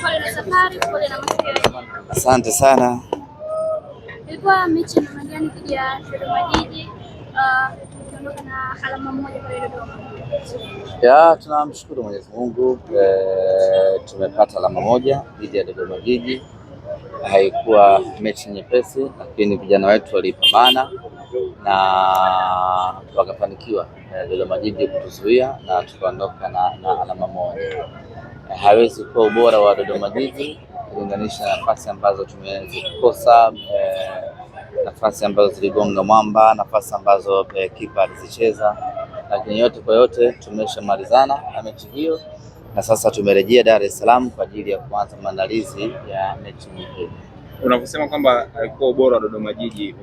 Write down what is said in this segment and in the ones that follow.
Pole na safari, pole na matokeo. Asante sana. Ilikuwa mechi namna gani dhidi ya Dodoma Jiji? Tukiondoka na alama moja kwa Dodoma. Tunamshukuru Mwenyezi Mungu, tumepata alama moja dhidi ya Dodoma Jiji. Haikuwa mechi nyepesi, lakini vijana wetu walipambana na wakafanikiwa Dodoma Jiji kutuzuia na tukaondoka na alama moja. Hawezi kuwa ubora wa Dodoma Jiji kulinganisha nafasi ambazo tumezikosa, nafasi ambazo ziligonga mwamba, nafasi ambazo kipa alizicheza, lakini yote kwa yote tumeshamalizana na mechi hiyo na sasa tumerejea Dar es Salaam kwa ajili ya kuanza maandalizi ya mechi nyingine. Unaposema kwamba haikuwa ubora wa Dodoma Jiji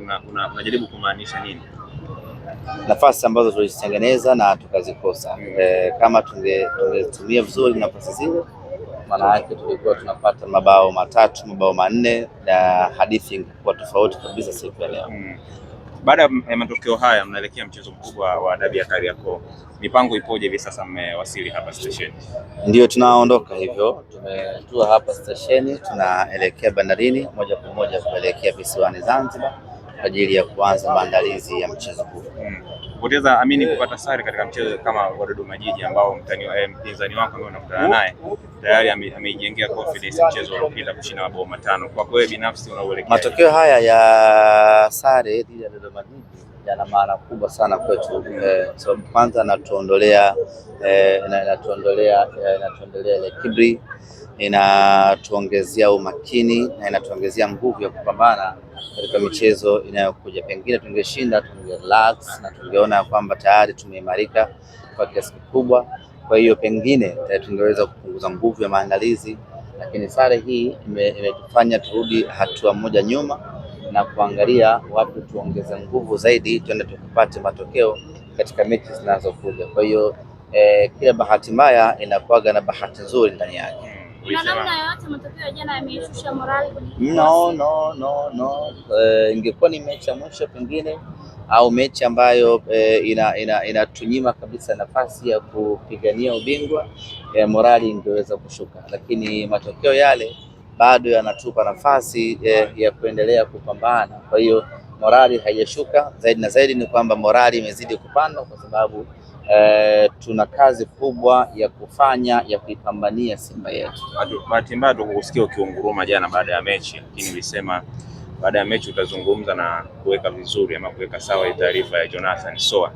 unajaribu kumaanisha nini? Nafasi ambazo tulizitengeneza na tukazikosa. Kama tungetumia vizuri nafasi zile, maana yake tulikuwa tunapata mabao matatu, mabao manne na hadithi ingekuwa tofauti kabisa siku ya leo. Baada ya matokeo haya mnaelekea mchezo mkubwa wa dabi ya Kariakoo. Mipango ipoje hivi sasa mmewasili hapa stesheni? Ndio tunaondoka hivyo, tumetua hapa stesheni, tunaelekea bandarini moja kwa moja kuelekea visiwani Zanzibar kwa ajili ya kuanza maandalizi ya mchezo huu. Kupoteza kupata sare katika mchezo kama wa Dodoma Jiji ambao mpinzani wako ambaye unakutana naye tayari ameijengea confidence mchezo uliopita kushinda mabao matano. Kwa kweli binafsi unaelekea matokeo haya ya sare dhidi ya Dodoma Jiji yana maana kubwa sana kwetu, sababu kwanza inatuondolea ile kiburi, inatuongezea umakini na inatuongezea nguvu ya kupambana katika michezo inayokuja. Pengine tungeshinda, relax na tungeona kwamba tayari tumeimarika kwa kiasi kikubwa, kwa hiyo pengine tungeweza kupunguza nguvu ya maandalizi, lakini sare hii imetufanya turudi hatua moja nyuma na kuangalia wapi tuongeze nguvu zaidi, tuende tukapate matokeo katika mechi zinazokuja. Kwa hiyo kila bahati mbaya inakuwaga na bahati nzuri ndani yake. Na namna yoyote matokeo ya jana yameshusha morali kwenye No. Ingekuwa ni mechi ya mwisho pengine au mechi ambayo inatunyima kabisa nafasi ya kupigania ubingwa, morali ingeweza kushuka, lakini matokeo yale bado yanatupa nafasi ya kuendelea kupambana. Kwa hiyo morali haijashuka, zaidi na zaidi ni kwamba morali imezidi kupanda kwa sababu tuna kazi kubwa ya kufanya ya kuipambania Simba yetu. Bahati mbaya tukusikia ukiunguruma jana baada ya mechi, lakini ulisema baada ya mechi utazungumza na kuweka vizuri ama kuweka sawa taarifa ya Jonathan Soa.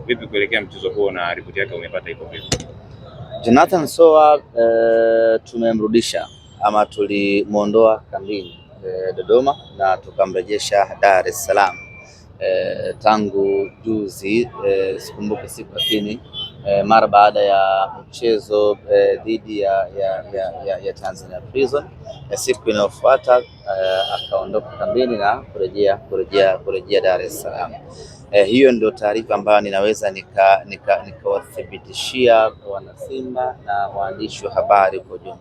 Vipi kuelekea mchezo huo na ripoti yake umepata iko vipi? Jonathan Soa tumemrudisha ama tulimuondoa kambini Dodoma na tukamrejesha Dar es Salaam tangu juzi, sikumbuki siku, lakini mara baada ya mchezo dhidi ya Tanzania Prison siku inayofuata akaondoka kambini na kurejea Dar es Salaam. Hiyo ndio taarifa ambayo ninaweza nikawathibitishia wana Simba na waandishi wa habari kwa ujumla,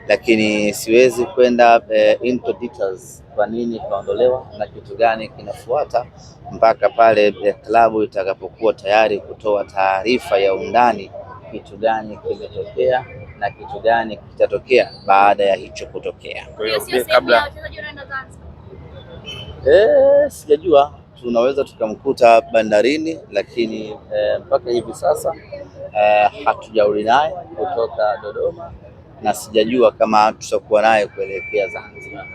lakini siwezi kwenda into details kwa nini kaondolewa na kitu gani kinafuata mpaka pale klabu itakapokuwa tayari kutoa taarifa ya undani, kitu gani kimetokea na kitu gani kitatokea baada ya hicho kutokea. Kwa hiyo kabla sijajua, tunaweza tukamkuta bandarini, lakini mpaka hivi sasa hatujauri naye kutoka Dodoma na sijajua kama tutakuwa naye kuelekea Zanzibar.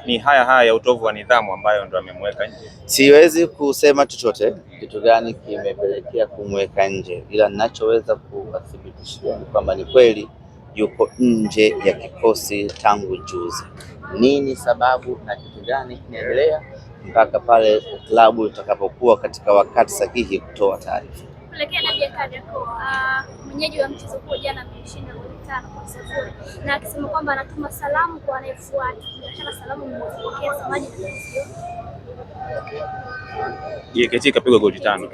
Ni haya ya utovu wa nidhamu ambayo ndo amemweka nje. Siwezi kusema chochote kitu gani kimepelekea kumweka nje, ila ninachoweza kuwathibitishia ni kwamba ni kweli yuko nje ya kikosi tangu juzi. Nini sababu na kitu gani kinaendelea mpaka pale klabu itakapokuwa katika wakati sahihi kutoa taarifa. Kuelekea dabi ya Kariakoo, mwenyeji wa mchezo huo jana ameshinda goli 5-0 na akisema kwamba anatuma salamu kwa anayefuata. Bila salamu mmepokea samaji na JKT kapigwa goli 5.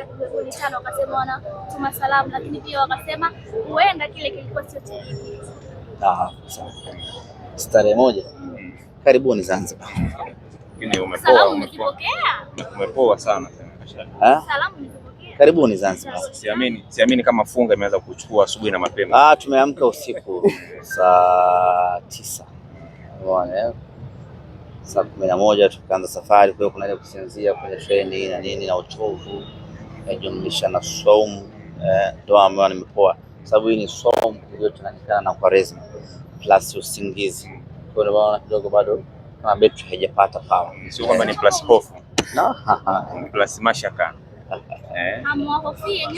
Wakasema wanatuma salamu, lakini pia wakasema huenda kile kilikuwa sio tiki. Starehe moja. Karibuni Zanzibar. Umepoa sana. Salamu karibuni Zanzibar. Siamini kama funga imeanza kuchukua asubuhi na mapema. Tumeamka usiku saa Unaona, saa 11 tukaanza safari, kwa hiyo kuna ile kusinzia kwenye treni na nini na uchovu najumlisha na saumu ndio ambayo nimepoa, sababu hii ni saumu iliyochanganyikana na Kwaresma plus usingizi, kwa hiyo naona kidogo bado kama betri haijapata power. Sio kwamba ni plus hofu. No, ni plus mashaka. Hamwahofie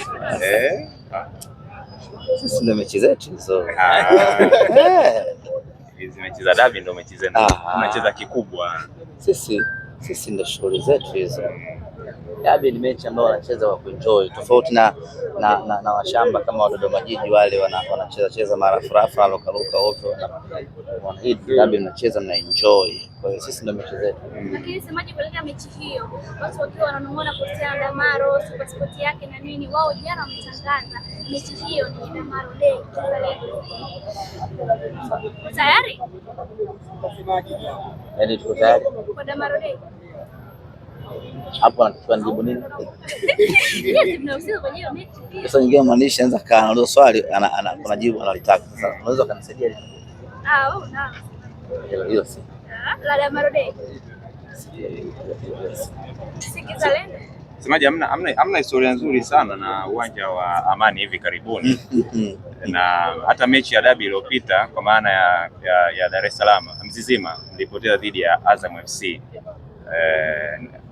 sisi ndio mechi zetu hizo. Hizi mechi za dabi ndio mechi zenu. Tunacheza kikubwa. Sisi ndio shughuli zetu hizo. Dabi ni mechi ambayo wanacheza kwa kuenjoy, tofauti na washamba kama wa Dodoma Jiji wale wanacheza mara furaha lokaruka ovyo. Hii dabi mnacheza mna enjoy, kwa hiyo sisi ndio mechi zetu. Lakini semaje kuelekea mechi hiyo, watu wakiwa wananong'ona kuhusiana na Damaro sport yake na nini, wao jana wametangaza mechi hiyo ni Damaro Day. Tayari? Yaani tuko tayari kwa Damaro Day. Hapo anachukua nijibu nini? Yes, tunahusika kwenye hiyo mechi. Sasa nyingine mwandishi anza kana ndio swali kuna jibu analitaka. Sasa unaweza kanisaidia? Wewe na. Hiyo si. La Damaro Day. Sikizalendo. Semaje, hamna historia nzuri sana na uwanja wa Amani hivi karibuni. Na hata mechi ya dabi iliyopita kwa maana ya Dar es Salaam Mzizima mlipoteza dhidi ya Azam FC.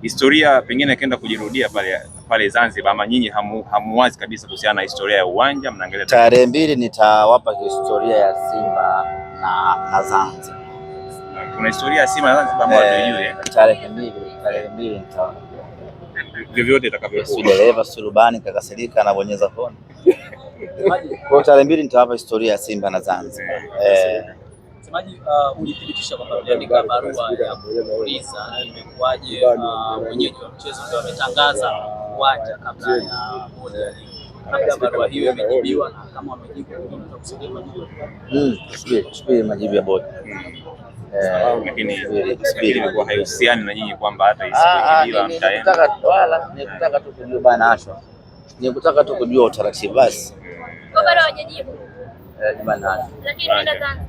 Historia pengine kaenda kujirudia pale Zanzibar, ama nyinyi hamuwazi kabisa kuhusiana na historia ya uwanja, mnaangalia tarehe 2 nitawapa historia ya Simba na Zanzibar. Kuna historia ya Simba na Zanzibar ambayo tujue. Tarehe 2 nitawapa vyovyote itakavyokuwa. Dereva Surubani kakasirika anabonyeza phone. Kwa tarehe 2 nitawapa historia ya Simba na Zanzibar. Semaji, ulithibitisha kwamba uliandika barua ya kuuliza imekuwaje mwenyeji wa mchezo ndio ametangaza uwanja kabla ya muda. Kabla barua hiyo imejibiwa, na kama wamejibu unaweza kusaidia majibu. Subiri majibu ya bodi. Lakini ilikuwa haihusiani na nyinyi kwamba hata isipojibiwa mtaenda. Nikutaka tu kujua bana Ashwa. Nikutaka tu kujua utaratibu basi. Kwa bado hawajajibu. Bana Ashwa. Lakini nenda Zanzibar.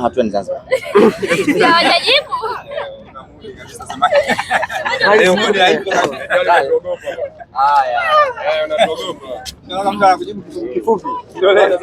Hatuendi Zanzibar. Hawajajibu. Leo muda haipo. Haya. Unatogopa. Naona mtu anakujibu kifupi. Kidole.